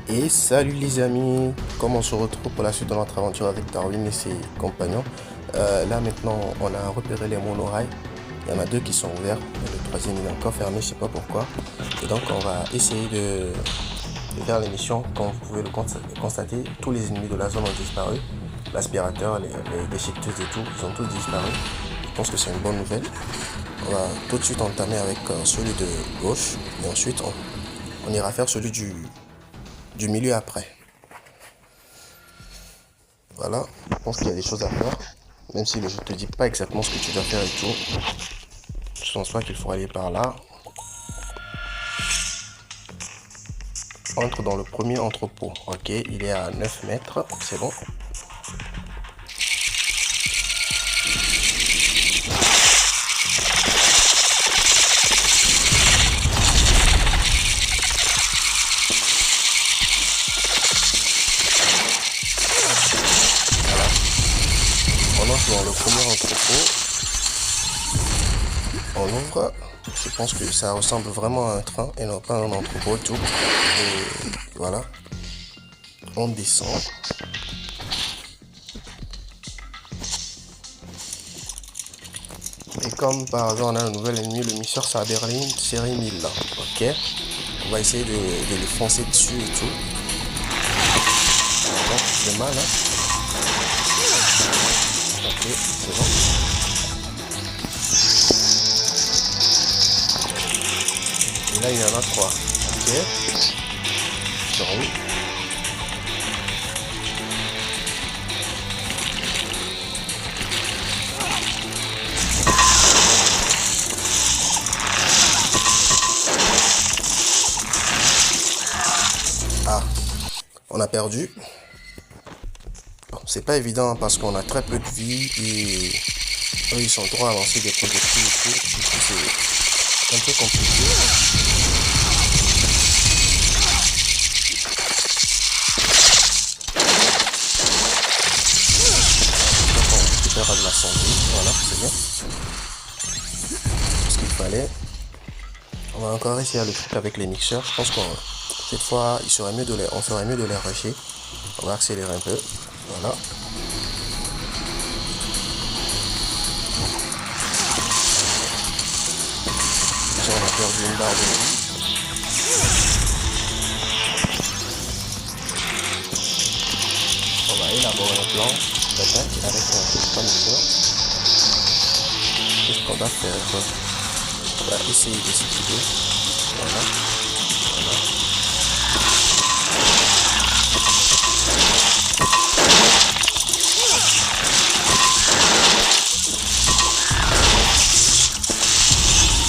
Et salut les amis, comment on se retrouve pour la suite de notre aventure avec Darwin et ses compagnons. Là maintenant on a repéré les monorails, il y en a deux qui sont ouverts, et le troisième il est encore fermé, je sais pas pourquoi. Et donc on va essayer de faire l'émission. Comme vous pouvez le constater, tous les ennemis de la zone ont disparu. L'aspirateur, les déchiqueteuses et tout, ils ont tous disparu. Je pense que c'est une bonne nouvelle. On va tout de suite entamer avec celui de gauche et ensuite on ira faire celui du milieu après. Voilà, je pense qu'il y a des choses à faire, même si le jeu te dit pas exactement ce que tu dois faire et tout. Je pense pas qu'il faut aller par là. Entre dans le premier entrepôt. Ok, il est à 9 mètres, c'est bon. On entre dans le premier entrepôt. On ouvre. Je pense que ça ressemble vraiment à un train et non pas à un entrepôt tout. Et voilà. On descend. Et comme par hasard on a un nouvel ennemi, le Misseur Saberlin série 1000. Ok. On va essayer de les foncer dessus et tout. Bon, c'est mal hein. Ok, c'est bon. Et là il y en a 3. Ok. Sur oui. Ah, on a perdu. Bon, c'est pas évident parce qu'on a très peu de vie et eux ils sont droits à lancer des projectiles et tout. Du coup c'est un peu compliqué. On récupère de la santé. Voilà, c'est bien. Ce qu'il fallait. On va encore essayer le truc avec les mixeurs. Je pense qu'on cette fois il serait mieux on ferait mieux de les rusher. On va accélérer un peu. Voilà. Ici, on a perdu une barre de vie. On va élaborer un plan d'attaque avec un mixeur. Qu'est-ce qu'on va faire? On va essayer d'esquiver. Voilà. Voilà.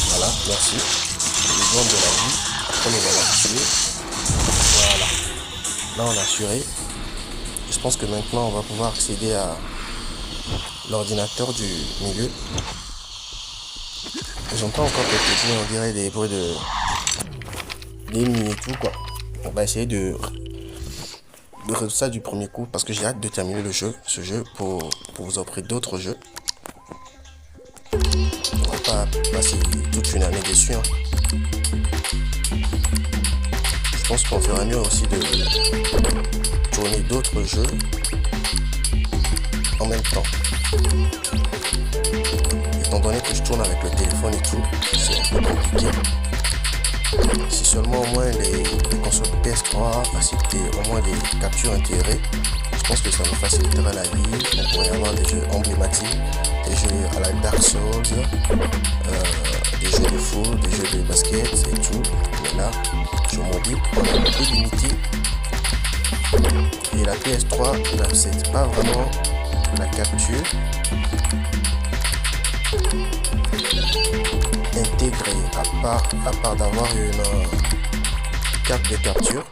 Voilà, merci. Les zones de la vie. Après, on va la tuer. Voilà. Là, on a assuré. Je pense que maintenant, on va pouvoir accéder à l'ordinateur du milieu. J'entends encore quelques bruits, on dirait des bruits d'ennemis et tout, quoi. On va essayer de résoudre ça du premier coup parce que j'ai hâte de terminer ce jeu pour vous offrir d'autres jeux. On va pas passer toute une année dessus. Hein. Je pense qu'on ferait mieux aussi de tourner d'autres jeux en même temps. Étant donné que je tourne avec le téléphone et tout, c'est un peu compliqué. Si seulement au moins les consoles PS3 acceptaient au moins des captures intégrées, je pense que ça nous faciliterait la vie. On pourrait avoir des jeux emblématiques, des jeux à la Dark Souls, des jeux de foot, des jeux de basket et tout. Mais là, sur mobile, on est un peu limité. Et la PS3 n'accepte pas vraiment la capture intégrée, à part d'avoir une carte de capture,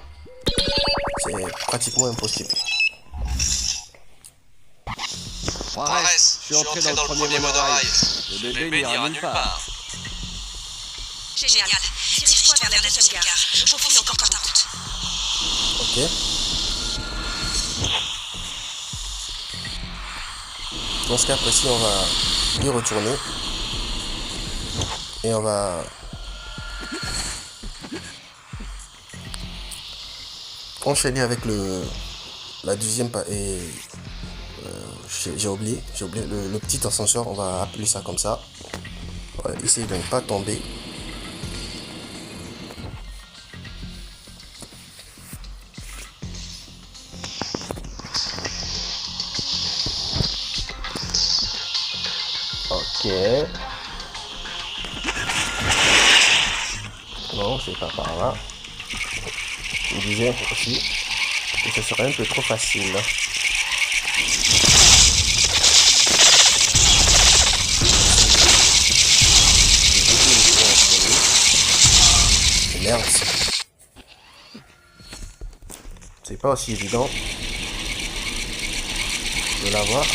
c'est pratiquement impossible. Juarez, je suis entré dans le premier monorail. Le bébé n'ira nulle part. Génial. Dirige-toi vers la deuxième gare. Je peaufine encore ta route. Ok. Dans ce cas précis, on va y retourner. Et on va enchaîner avec la deuxième et j'ai oublié le petit ascenseur, on va appeler ça comme ça. On va essayer de ne pas tomber. Ok. Non, c'est pas par là. Je me disais aussi que ce serait un peu trop facile. Merde. C'est pas aussi évident de l'avoir.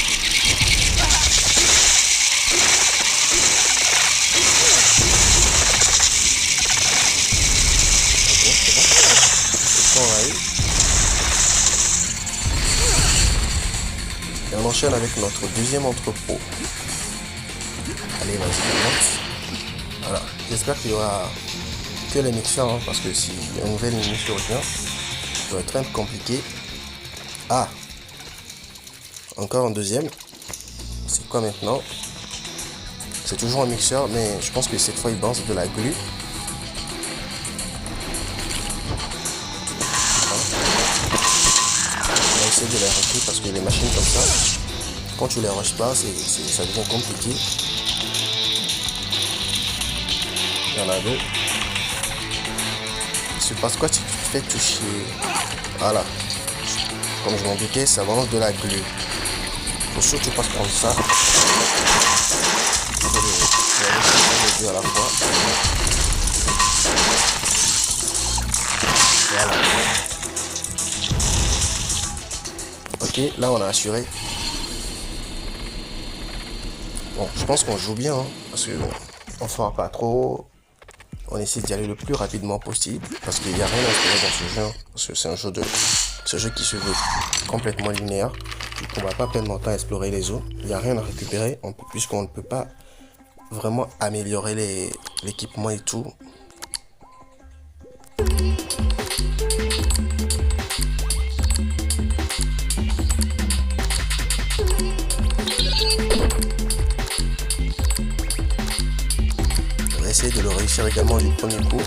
Et on enchaîne avec notre deuxième entrepôt. Allez, vas-y, commence. Voilà, j'espère qu'il y aura que les mixeurs, hein, parce que si un nouvel ennemi survient, ça va être un peu compliqué. Ah, encore un deuxième. C'est quoi maintenant? C'est toujours un mixeur, mais je pense que cette fois il balance de la glu. On va essayer de les rusher parce que les machines comme ça, quand tu les rushes pas, ça devient compliqué. Il y en a deux. Il se passe quoi si tu te fais toucher? Voilà. Comme je m'en doutais, ça balance de la glu. Faut surtout pas prendre ça. Il faut les deux à la fois. Voilà. Ok, là on a assuré. Bon, je pense qu'on joue bien, hein, parce que bon, on fera pas trop. On essaie d'y aller le plus rapidement possible, parce qu'il n'y a rien à espérer dans ce jeu, hein, parce que c'est un jeu qui se veut complètement linéaire. Donc on va pas perdre notre temps à explorer les eaux. Il n'y a rien à récupérer, puisqu'on ne peut pas vraiment améliorer l'équipement et tout. On va essayer de le réussir également du premier coup.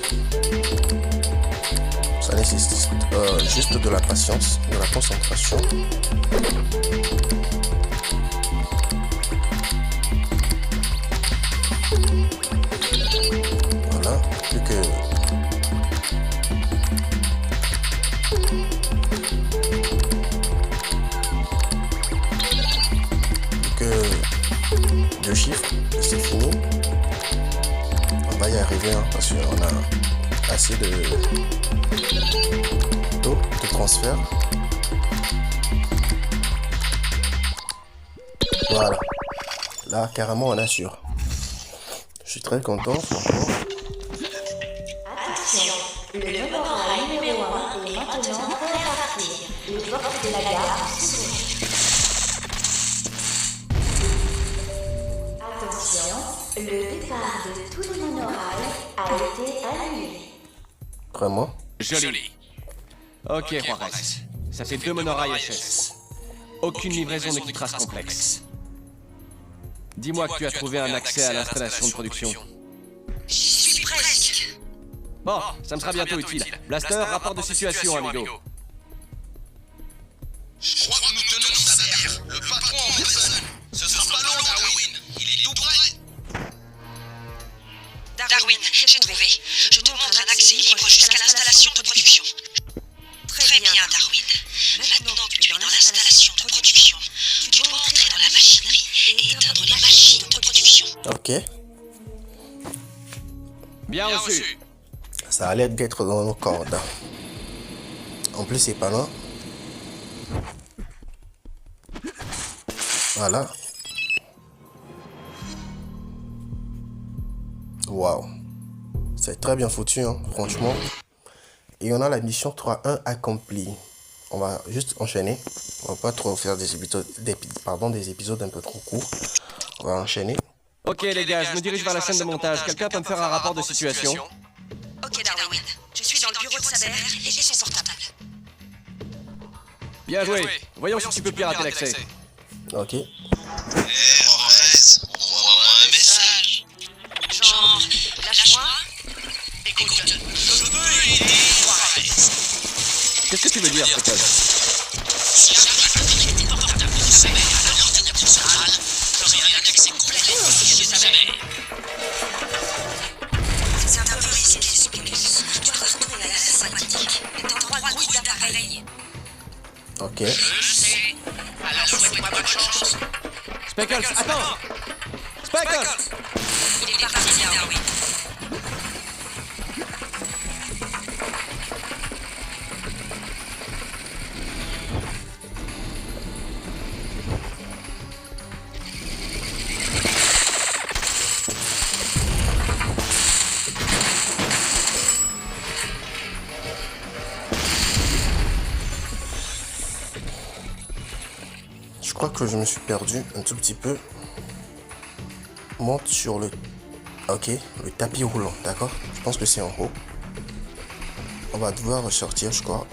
Ça nécessite juste de la patience, de la concentration. Voilà, plus que 2 chiffres, et c'est fini. On va y arriver, hein, parce qu'on a assez de transfert. Voilà. Là, carrément, on assure. Je suis très content, franchement. Attention, le monorail numéro 1 est maintenant prêt à partir. Les portes de la gare s'ouvrent. Attention, le départ de tous les monorails a été annulé. Vraiment. Joli. Ok, Juarez. Ça fait 2 monorails HS. Aucune livraison de trace complexe. Dis-moi que tu as trouvé un accès à l'installation de production. J'y suis presque. Bon, ça me sera bientôt utile. Blaster, rapport de situation, amigo. Je crois que nous tenons sa mère, le patron en personne. Ce sera pas long, Darwin. Il est tout prêt. Darwin, j'ai trouvé. Je te montre un accès libre jusqu'à l'installation de production. Très bien, Darwin. Maintenant que tu es dans l'installation de production, tu dois entrer dans la machinerie et éteindre les machines de production. Ok. Bien reçu. Ça a l'air d'être dans nos cordes. En plus, c'est pas loin. Voilà. Waouh. C'est très bien foutu, hein, franchement. Et on a la mission 3.1 accomplie. On va juste enchaîner. On va pas trop faire des épisodes un peu trop courts. On va enchaîner. Ok les gars, je me dirige vers la chaîne de montage. Quelqu'un peut me faire un rapport de situation? Ok, Darwin. Je suis dans le bureau de Saber et j'ai son portable. Bien joué. Voyons si tu peux pirater l'accès. Ok. Hé, Juarez, envoie-moi un message. Genre, lâche-moi. Écoute, je peux aider Juarez. Qu'est-ce que tu veux dire, Freckles? Si j'arrive à connecter le portable de sa mère à l'ordinateur central, j'aurai un accès complet au dossier de sa mère. C'est un peu risqué, Speckles. Tu dois retourner à la salle aquatique. T'as droit de groupe d'appareils. Ok. Je sais. Alors souhaite-moi bonne chance. Speckles, attends! Speckles! Il est parti, Darwin. Je crois que je me suis perdu un tout petit peu. Monte sur le... Ok, le tapis roulant, d'accord? Je pense que c'est en haut. On va devoir ressortir, je crois.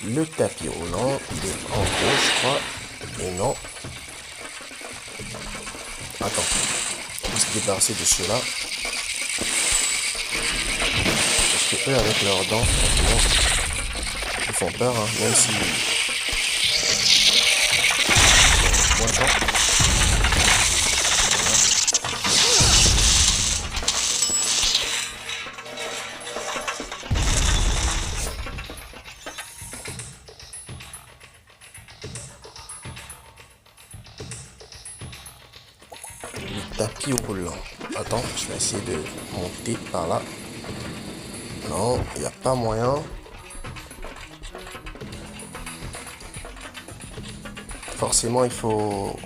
Le tapis roulant, il est en haut, je crois. Et non. Attends. On va se débarrasser de ceux-là. Parce que eux, avec leurs dents, franchement, ils font peur, hein, même si... Moins de temps. Le tapis roulant. Attends, je vais essayer de monter par là. Non, il n'y a pas moyen. Forcément, il faut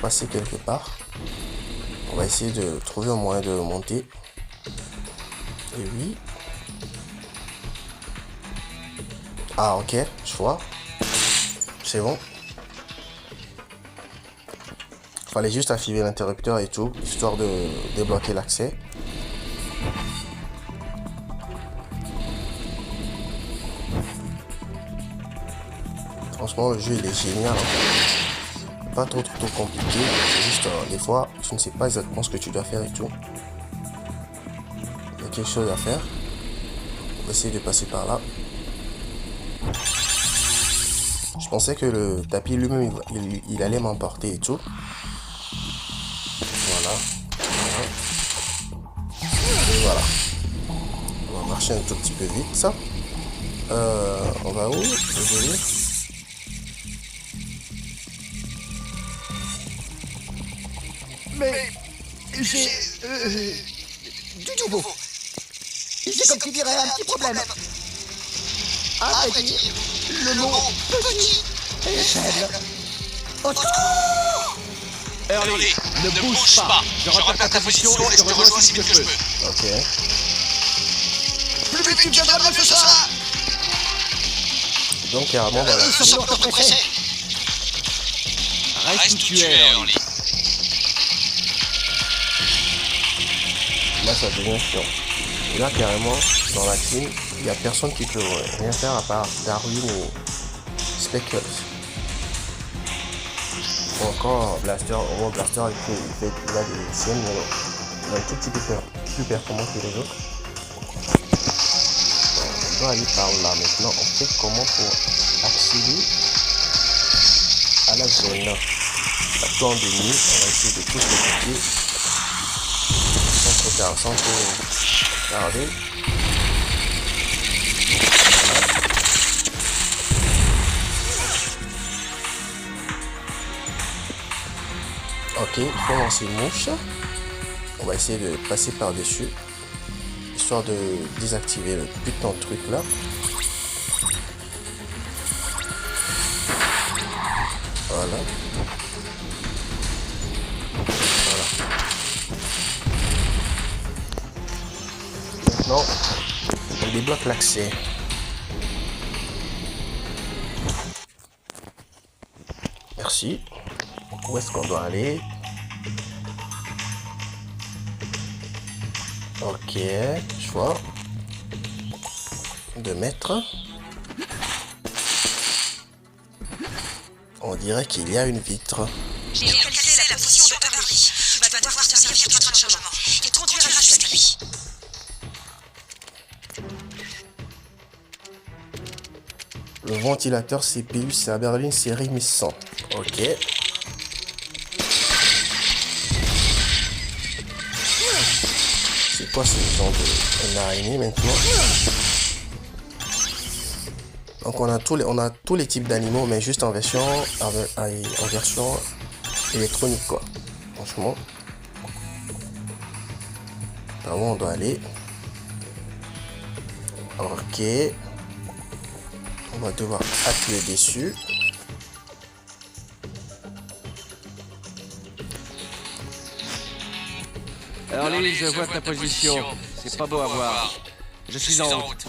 passer quelque part. On va essayer de trouver un moyen de monter. Et oui. Ah, ok, je vois. C'est bon. Fallait juste activer l'interrupteur et tout, histoire de débloquer l'accès. Franchement, le jeu il est génial. Hein. Pas trop compliqué. C'est juste des fois, tu ne sais pas exactement ce que tu dois faire et tout. Il y a quelque chose à faire. On va essayer de passer par là. Je pensais que le tapis lui-même, il allait m'emporter et tout. Voilà. Et voilà. On va marcher un tout petit peu vite, ça. On va où? Désolé. Mais j'ai du nouveau. J'ai comme tu dirais un petit problème. À vrai dire, le mot petit est faible. Au secours! Early, ne bouge pas. Je repère ta position et je te rejoins aussi vite que je peux. Ok. Plus vite tu viendras, mieux ce sera. Donc carrément voilà. Sans te presser. Reste où tu es, Early. Là ça devient chiant. Et là carrément dans la team, il n'y a personne qui peut rien faire à part Darwin ou Speckles. Ou encore Blaster, au moins Blaster il a des siennes, mais il a un tout petit peu plus performant que les autres. On doit aller par là maintenant. On fait comment pour accéder à la zone. La plan de nuit, on va essayer de tous les pieds sans trop regarder. Ok, il faut lancer une mouche. On va essayer de passer par-dessus, histoire de désactiver le putain de truc là. Voilà. Maintenant, on débloque l'accès. Merci. Où est-ce qu'on doit aller? Ok, choix. 2 mètres. On dirait qu'il y a une vitre. J'ai localisé la position de Hurley. Tu vas devoir te servir du train de chemin qui conduira jusqu'à lui. Le ventilateur CPU, c'est à Berlin série 1100. Ok. C'est quoi ce genre de araignée maintenant? Donc on a tous les types d'animaux, mais juste en version électronique quoi. Franchement. Par où on doit aller? Ok. On va devoir appuyer dessus. Hurley, je vois ta position. C'est pas beau à voir. Je suis en route.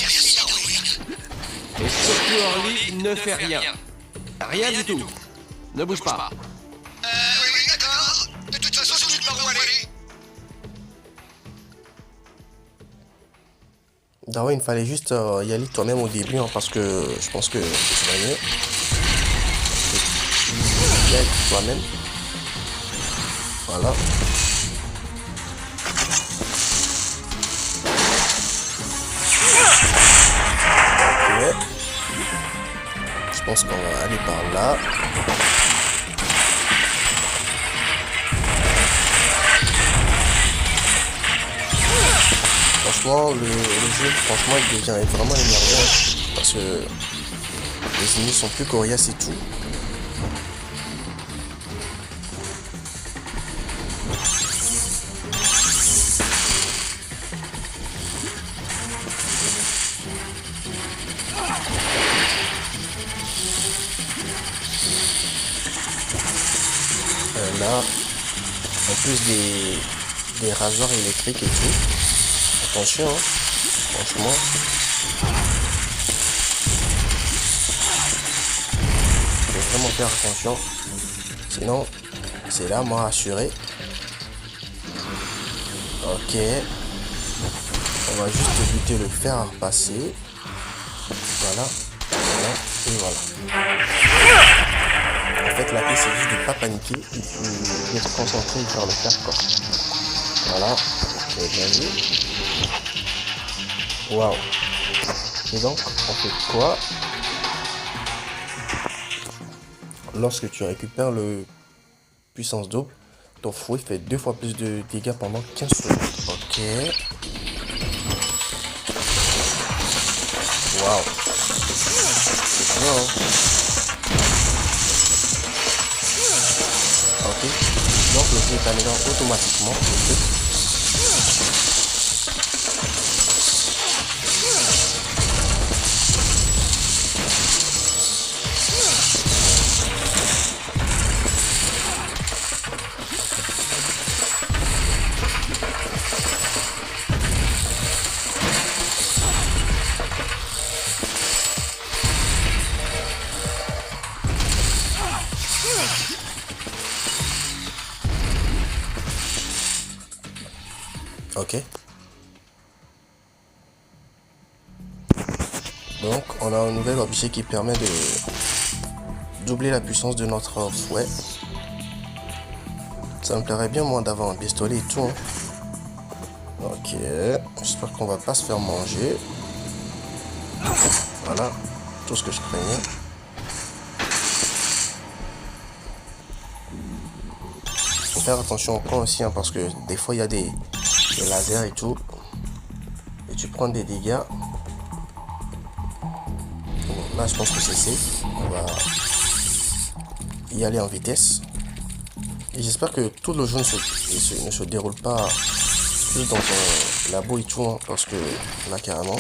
Merci, Darwin. Et surtout, Hurley, ne fais rien. Rien du tout. Ne bouge pas. Oui, d'accord. De toute façon, je ne sais pas où aller. Darwin, il fallait juste y aller toi-même au début, hein, parce que je pense que c'est va mieux. Y aller toi-même. Voilà. Ok. Je pense qu'on va aller par là. Franchement, le jeu, franchement, il devient vraiment énervant parce que les ennemis sont plus coriaces et tout. Là, en plus des rasoirs électriques et tout. Attention, hein. Franchement. Faut vraiment faire attention. Sinon, c'est là, moi, assuré. Ok. On va juste buter le fer à repasser. Voilà. Voilà. Et voilà. En fait, la clé, c'est juste de ne pas paniquer et de se concentrer et faire le faire, quoi. Voilà. Ok, bien vu. Waouh. Et donc, on fait quoi lorsque tu récupères le puissance double? Ton fouet fait 2 fois plus de dégâts pendant 15 secondes. Ok. Waouh. C'est bien, hein. Ok. Donc le jeu est amélioré automatiquement. Ok. Donc on a un nouvel objet qui permet de doubler la puissance de notre fouet. Ça me plairait bien moi d'avoir un pistolet et tout, hein. Ok. J'espère qu'on va pas se faire manger. Voilà. Tout ce que je craignais. Faut faire attention au camp aussi, hein, parce que des fois il y a des lasers et tout. Et tu prends des dégâts. Bon, là je pense que c'est safe. On va y aller en vitesse. Et j'espère que tout le jeu ne se déroule pas juste dans un labo et tout, hein, parce que là carrément.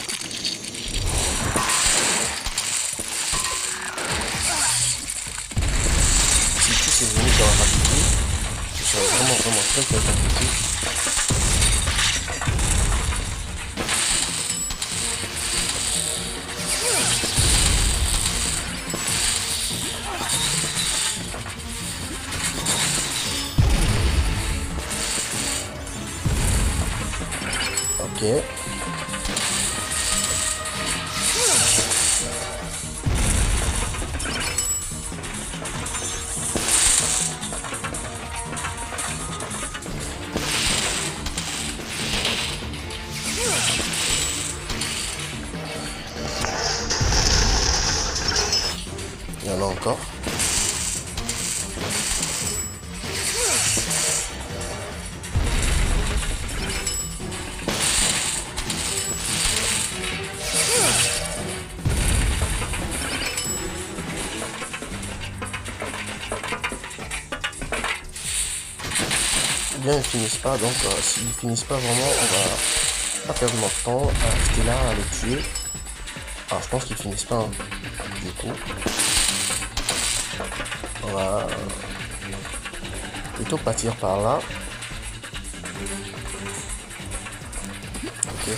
Si tous ces ennemis sont rapidés, je serais vraiment très compliqué. Il y en a encore. Bien, ils finissent pas, donc s'ils finissent pas vraiment, on va pas perdre notre temps à rester là, à les tuer. Alors je pense qu'ils finissent pas, hein. Du coup on va plutôt partir par là. Ok.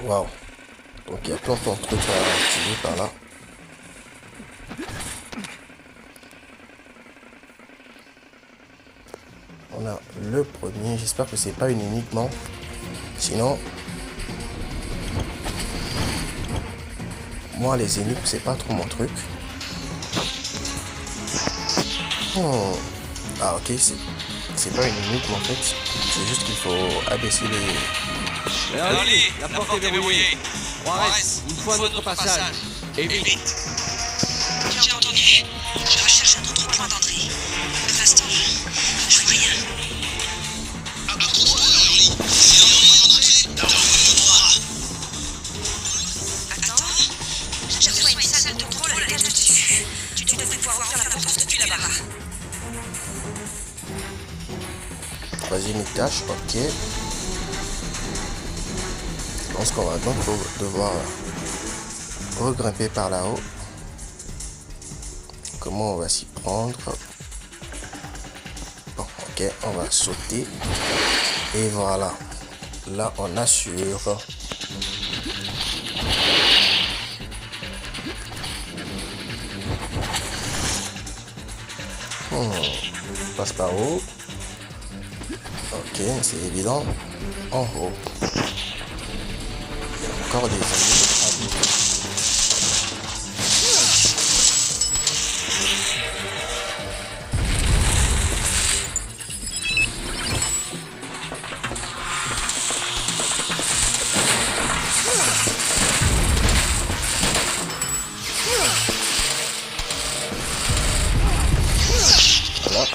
Waouh. Donc il y a plein de trucs à activer par là. On a le premier. J'espère que c'est pas une uniquement. Sinon, moi les énigmes c'est pas trop mon truc. Ah ok, c'est pas une énigme en fait. C'est juste qu'il faut abaisser les... Allez, la porte est verrouillée. Juarez, il faut un autre passage. Et vite. J'ai entendu. Je recherche un autre point d'entrée. Pour l'instant, je vois rien. Accroche-toi à Loli. Si on est entré, Darwin le droit. Attends. Je vois une salle de contrôle à l'étage dessus. Tu devrais pouvoir ouvrir la porte depuis là-bas. Troisième étage, ok. Je pense qu'on va donc devoir regrimper par là-haut. Comment on va s'y prendre? Bon, ok, on va sauter. Et voilà. Là, on assure. On passe par haut. Ok, c'est évident. En haut. Encore des ennemis. Voilà.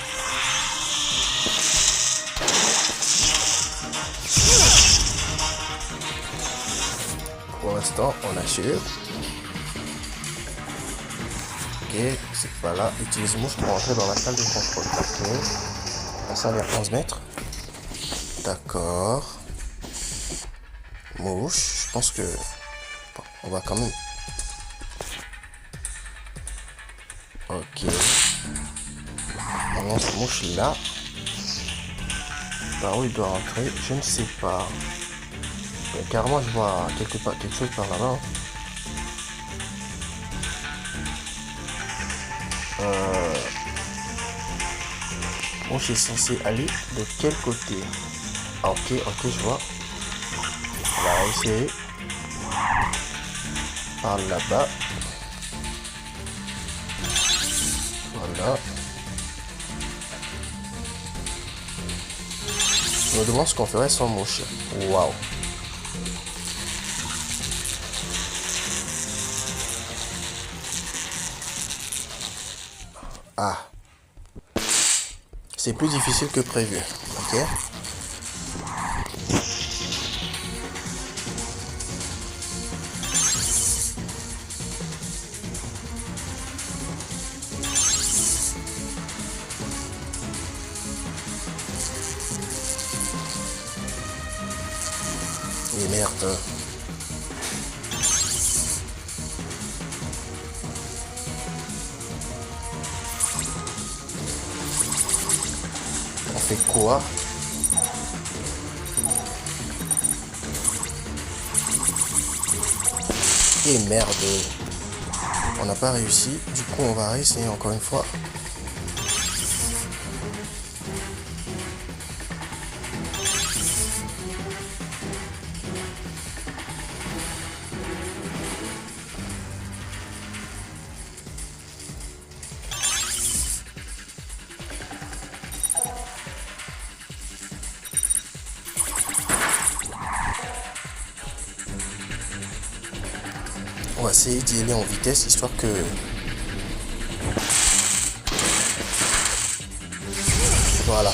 Pour l'instant, on assure. Ok, c'est pas là. Utilise mouche pour entrer dans la salle de contrôle. Ok. La salle est à 11 mètres. D'accord. Mouche. Je pense que... Bon, on va quand même... Ok. On lance mouche là. Par où il doit rentrer? Je ne sais pas. Mais carrément, je vois quelque chose par là-bas. Mouche est censé aller de quel côté? Ah, ok, je vois. On va essayer. Par là-bas. Voilà. Je me demande ce qu'on ferait sans mouche. Waouh. Ah. C'est plus difficile que prévu. Ok. Et merde. On fait quoi? Et merde. On n'a pas réussi. Du coup, on va réessayer encore une fois. On va essayer d'y aller en vitesse, histoire que... Voilà.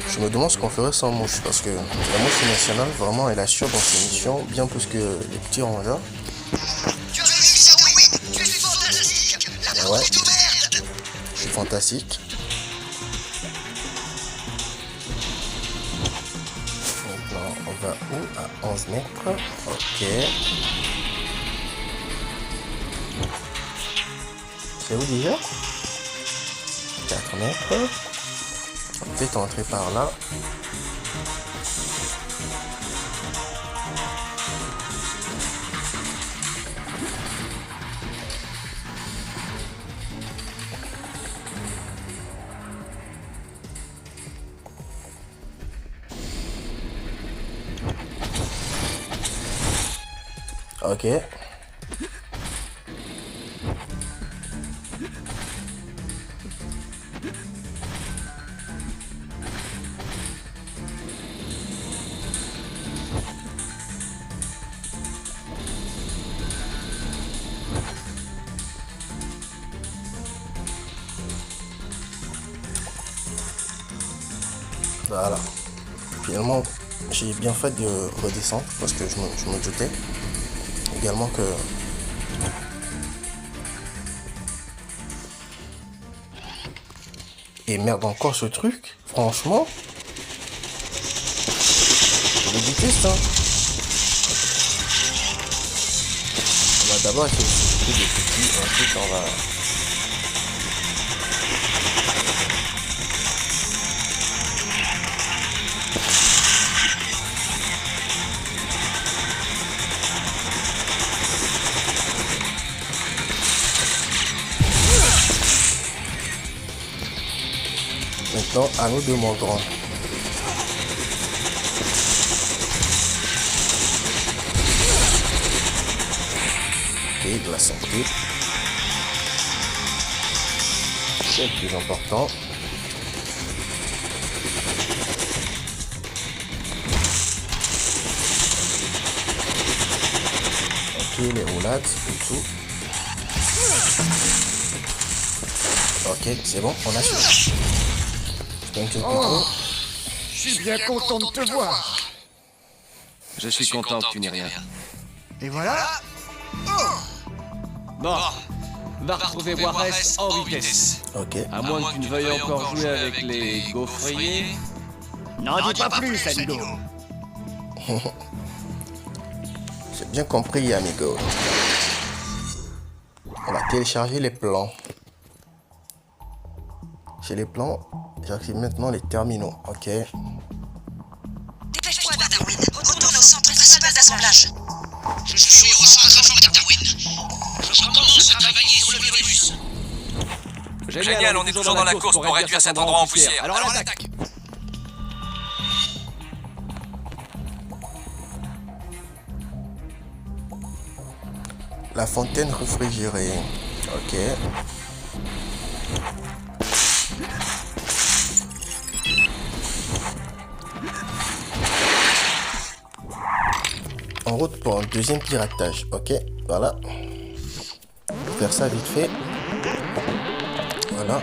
Je me demande ce qu'on ferait sans mouche, parce que la mouche nationale, vraiment, elle assure dans ses missions, bien plus que les petits rongeurs. Tu as réussi, Darwin. Tu es fantastique. La porte est ouverte. Je suis fantastique. Maintenant, on va où? À 11 mètres. Ok. C'est où déjà? 4 mètres. On va peut-être entrer par là. Ok. Voilà. Finalement, j'ai bien fait de redescendre parce que je me doutais également que et merde encore ce truc, franchement. Je le déteste hein. On va d'abord essayer de couper des petits, ensuite on va. Maintenant, à nous de mon grand. Ok, de la santé. C'est le plus important. Ok, les roulades et tout. Ok, c'est bon, on a suivi. Oh, je suis bien content de te voir. Je suis content que tu n'aies rien. Et voilà. Bon, va retrouver Juarez en vitesse. Ok. À moins que tu ne veuilles encore jouer avec les gaufriers. N'en dis pas plus, amigo. J'ai bien compris, amigo. On va télécharger les plans. J'ai les plans. J'active maintenant les terminaux. Ok. Dépêche-toi, Darwin. Retourne au centre principal d'assemblage. Je suis au centre informatique, Darwin. Je commence à travailler sur le virus. Génial, on est toujours dans la course pour réduire cet endroit en poussière. Alors à l'attaque. La fontaine réfrigérée. Ok. En route pour un deuxième piratage. Ok, voilà. Je vais faire ça vite fait. Voilà.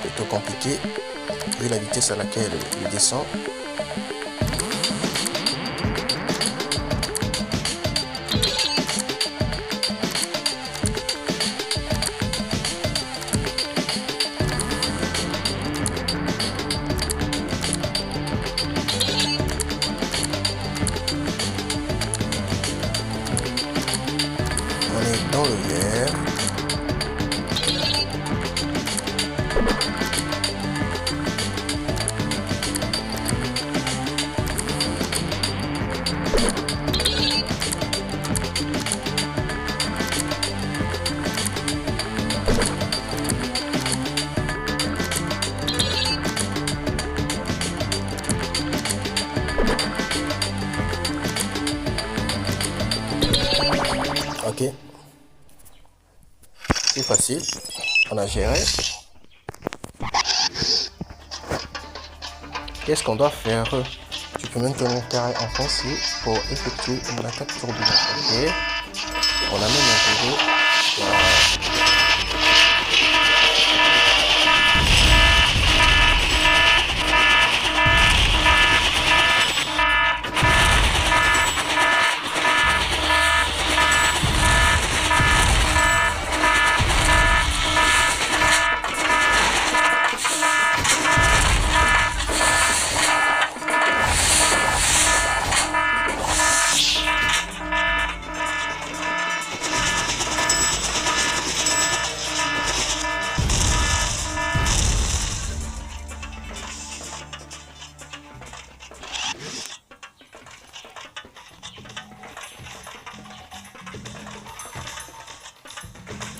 Plutôt compliqué. Vu la vitesse à laquelle il descend. Dans le vert. Ok. C'est facile. On a géré. Qu'est-ce qu'on doit faire? Tu peux maintenir carré enfoncé pour effectuer une attaque tourbillon. Ok. On amène un vélo. Voilà.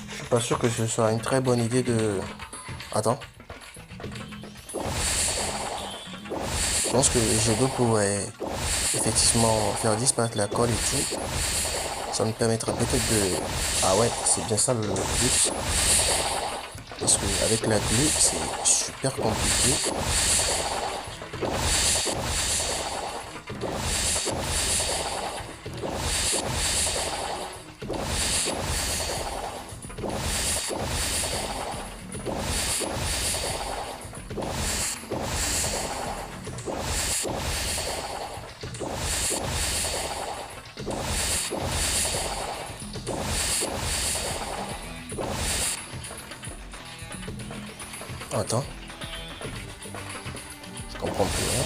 Je suis pas sûr que ce soit une très bonne idée de... Attends. Je pense que le jet d'eau pourrait effectivement faire disparaître la colle et tout. Ça me permettra peut-être de... Ah ouais, c'est bien ça le but. Parce que avec la glu, c'est super compliqué. Attends. Je comprends plus rien.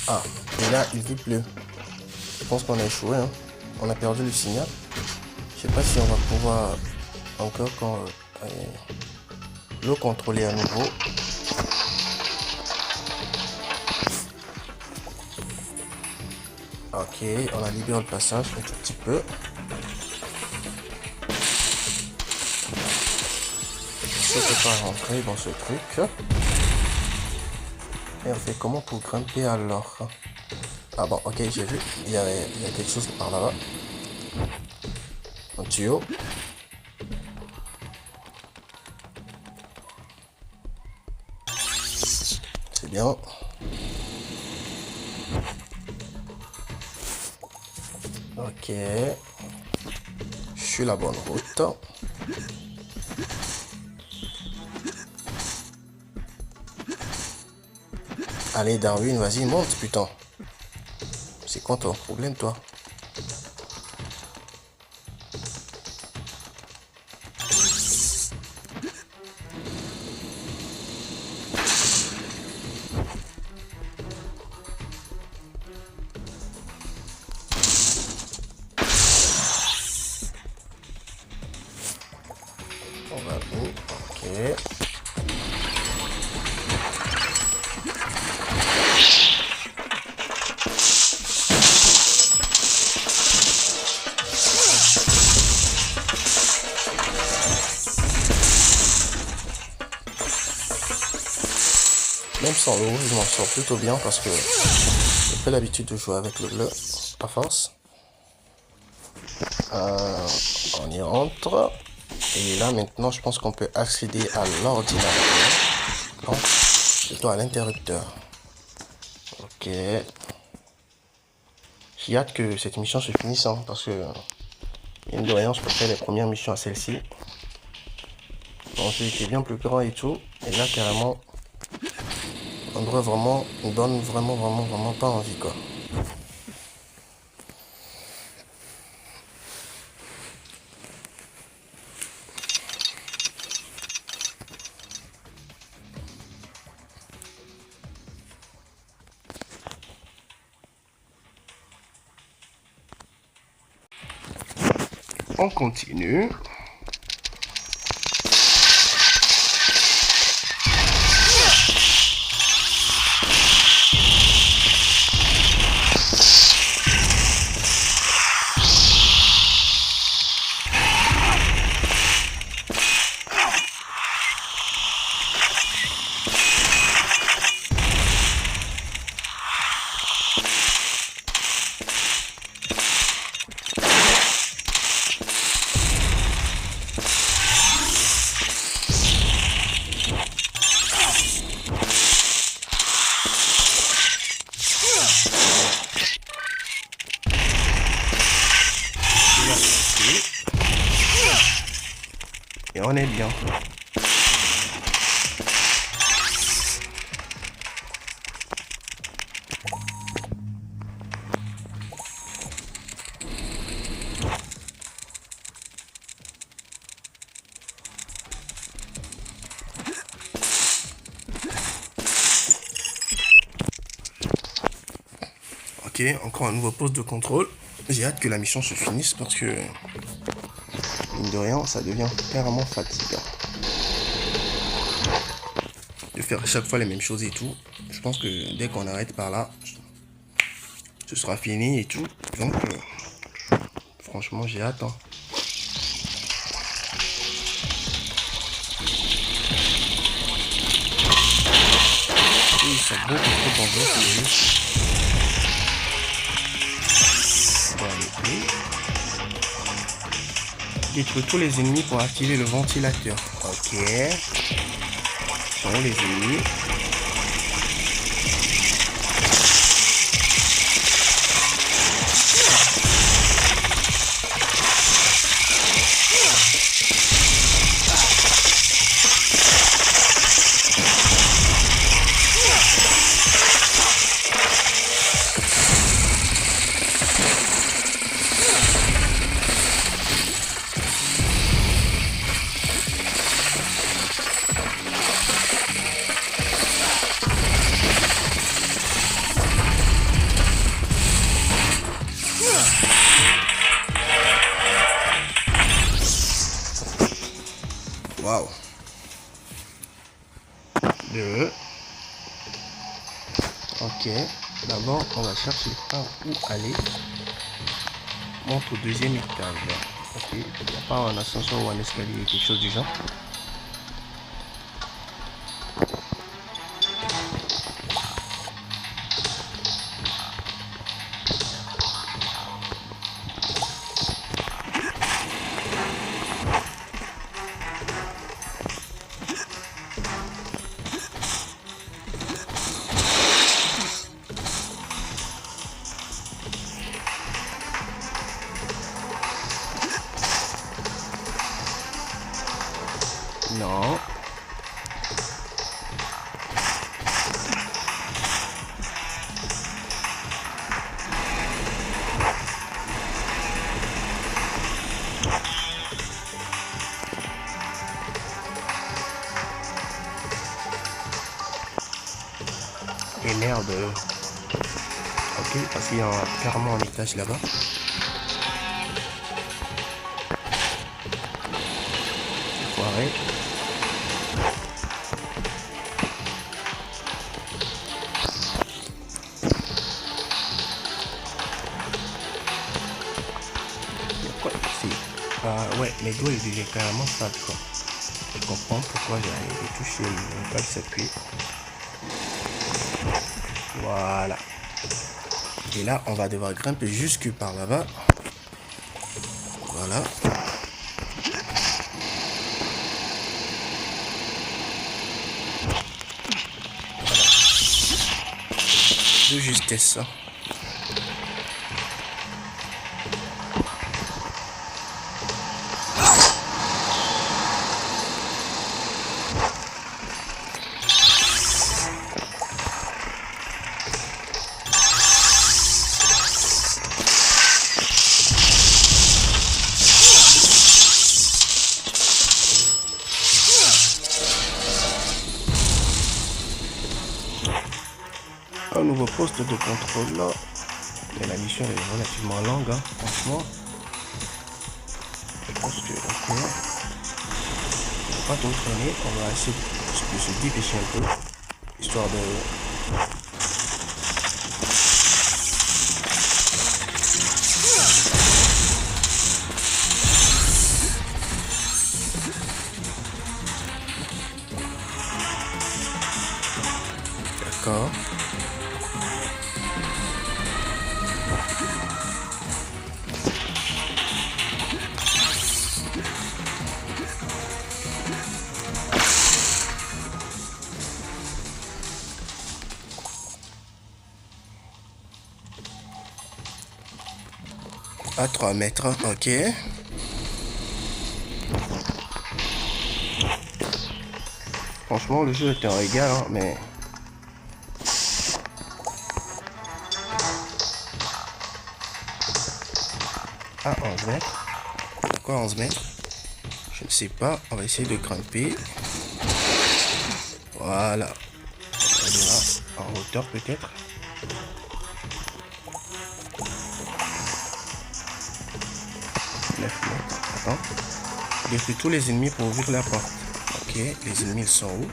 Ah, et là, il dit bleu. Je pense qu'on a échoué, hein. On a perdu le signal. Je sais pas si on va pouvoir encore le contrôler à nouveau. Ok, on a libéré le passage un tout petit peu. Je ne peux pas rentrer dans ce truc. Et on fait comment pour grimper alors? Ah bon, ok, j'ai vu. Il y a quelque chose par là-bas. Un tuyau. C'est bien. Ok. Je suis la bonne route. Allez Darwin, vas-y, monte, putain. C'est quoi ton problème, toi? On va où? Ok. Même sans le rouge, je m'en sors plutôt bien parce que j'ai pas l'habitude de jouer avec le bleu à force. On y rentre. Et là maintenant, je pense qu'on peut accéder à l'ordinateur. Non, plutôt à l'interrupteur. Ok. J'ai hâte que cette mission se finisse, hein, parce que mine de rien, je préfère les premières missions à celle-ci. Bon, j'ai été bien plus grand et tout. Et là, carrément, on devrait vraiment, on donne vraiment pas envie, quoi. On continue. Et on est bien. Ok, encore un nouveau poste de contrôle. J'ai hâte que la mission se finisse parce que, mine de rien, ça devient carrément fatigant. De faire à chaque fois les mêmes choses et tout. Je pense que dès qu'on arrête par là, ce sera fini et tout. Donc, franchement, j'ai hâte. Hein. Et ils sont beaucoup trop dangereux, c'est juste. Détruire tous les ennemis pour activer le ventilateur. Ok. Sont où les ennemis? Waouh. 2. Ok. D'abord, on va chercher par où aller. Monte au deuxième étage. Ok. Il n'y a pas un ascenseur ou un escalier, quelque chose du genre. Non. Et merde. Ok, parce qu'il y a carrément un étage là-bas. Foiré. Ouais, mes doigts ils deviennent carrément fat quoi. Je comprends pourquoi j'ai touché le pas de circuit. Voilà. Et là, on va devoir grimper jusque par là-bas. Voilà. Voilà. De justesse ça. Un nouveau poste de contrôle là. Mais la mission est relativement longue, hein, franchement. Je pense que on va pas trop traîner. On va essayer de se dépêcher un peu. Histoire de... D'accord. À 3 mètres, ok. Franchement, le jeu était un régal, hein, mais... Ah, 11 mètres. Pourquoi 11 mètres? Je ne sais pas. On va essayer de grimper. Voilà. On va aller là, en hauteur peut-être. Attends. Détruis tous les ennemis pour ouvrir la porte. Ok, les ennemis ils sont où?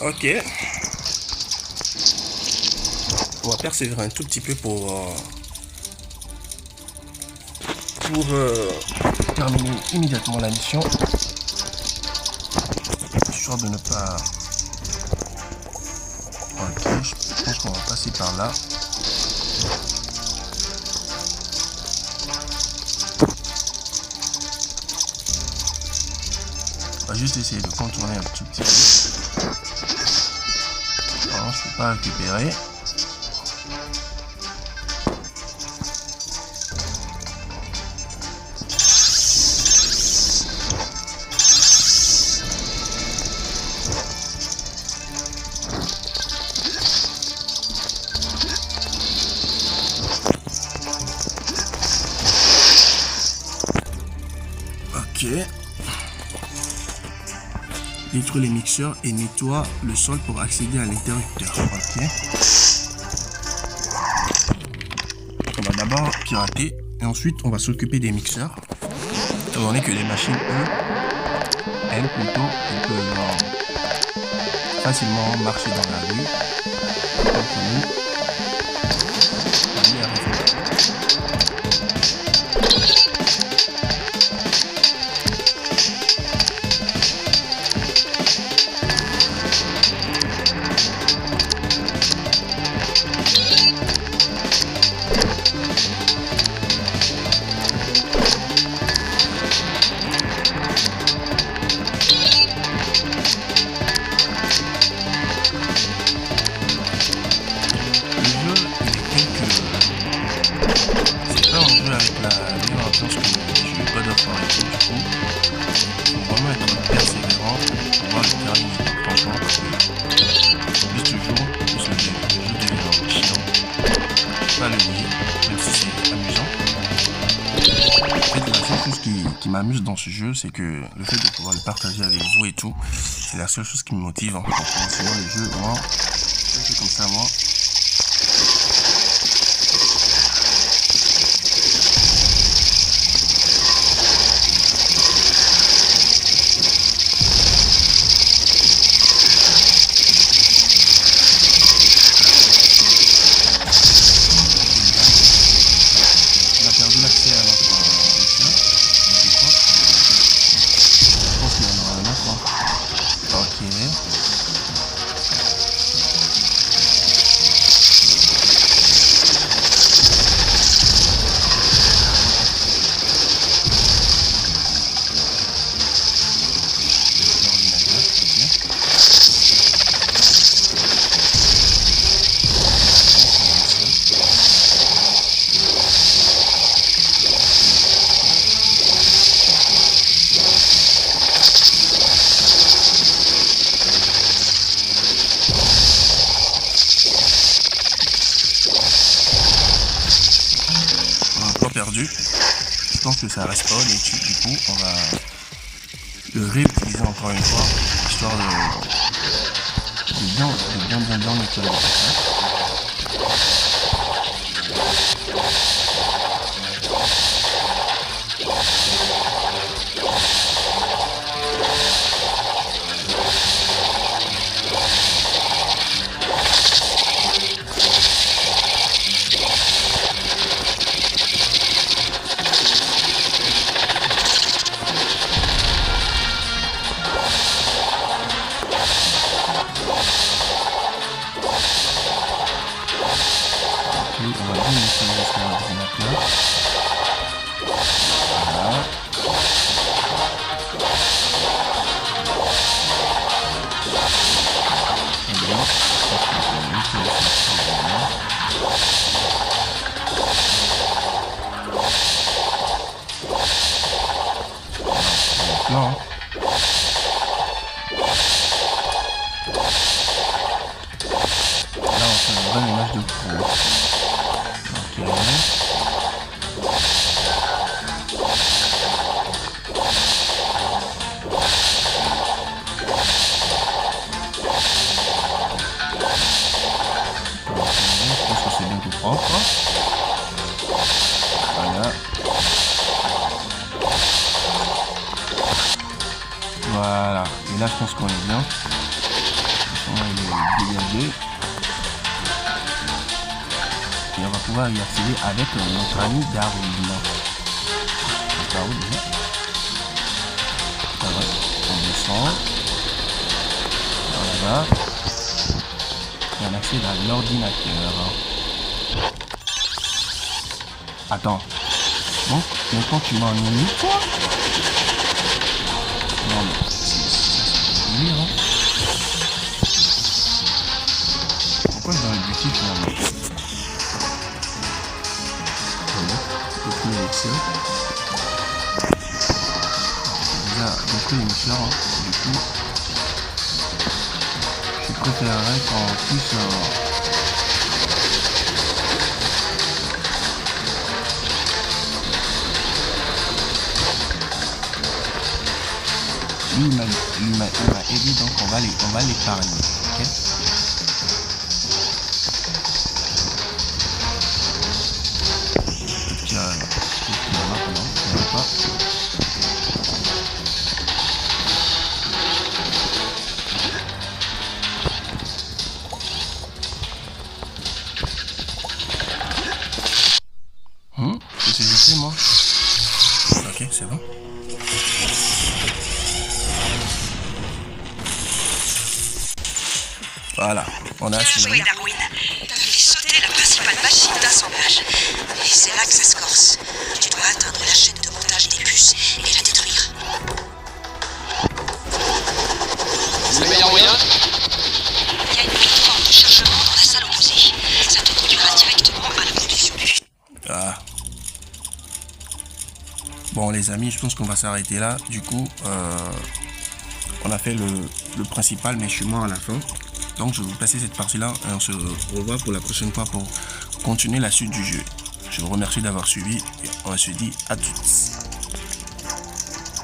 Ok. On va persévérer un tout petit peu pour terminer immédiatement la mission. Histoire de ne pas... Ok, je pense qu'on va passer par là. On va juste essayer de contourner un tout petit peu. Non, je peux pas récupérer. Ok. Détruis les mixeurs et nettoie le sol pour accéder à l'interrupteur. Ok. On va d'abord pirater et ensuite on va s'occuper des mixeurs. Étant donné que les machines, elles peuvent facilement marcher dans la rue. Contre nous. On y arrive. Qui m'amuse dans ce jeu, c'est que le fait de pouvoir le partager avec vous et tout, c'est la seule chose qui me motive en fait. Sinon les jeux, moi, je fais comme ça moi. Perdu. Je pense que ça reste pas et du coup on va le réutiliser encore une fois histoire de bien nettoyer. de pro. Ok. Je pense que c'est bien tout propre. Voilà. Voilà. Et là, je pense qu'on est bien. Il est dégagé. Et on va pouvoir y accéder avec notre ami Darwin. Darwin, ça va. On descend. Voilà. Et on accède à l'ordinateur. Attends. Bon, maintenant tu m'ennuies, toi? Non, mais c'est lire, hein. Pourquoi dans le boutique finalement? Voilà, beaucoup d'élections. Déjà beaucoup d'émissions, hein. Du coup, je préférerais qu'en plus lui il m'a aidé, donc on va l'épargner, ok? Qu'est-ce que j'ai fait moi? Ok, c'est bon. Voilà, on a Bien assuré. joué, Darwin. T'as fait sauter la principale machine d'assemblage. Et c'est là que ça se corse. Tu dois atteindre la chaîne de montage des puces et la détruire. C'est le meilleur moyen? Il y a une plateforme de chargement dans la salle opposée. Ça te conduira directement à la production du... Ah. Bon les amis, je pense qu'on va s'arrêter là. Du coup, on a fait le principal, mais je suis mort à la fin. Donc je vais vous passer cette partie-là et on se revoit pour la prochaine fois pour continuer la suite du jeu. Je vous remercie d'avoir suivi et on se dit à toutes.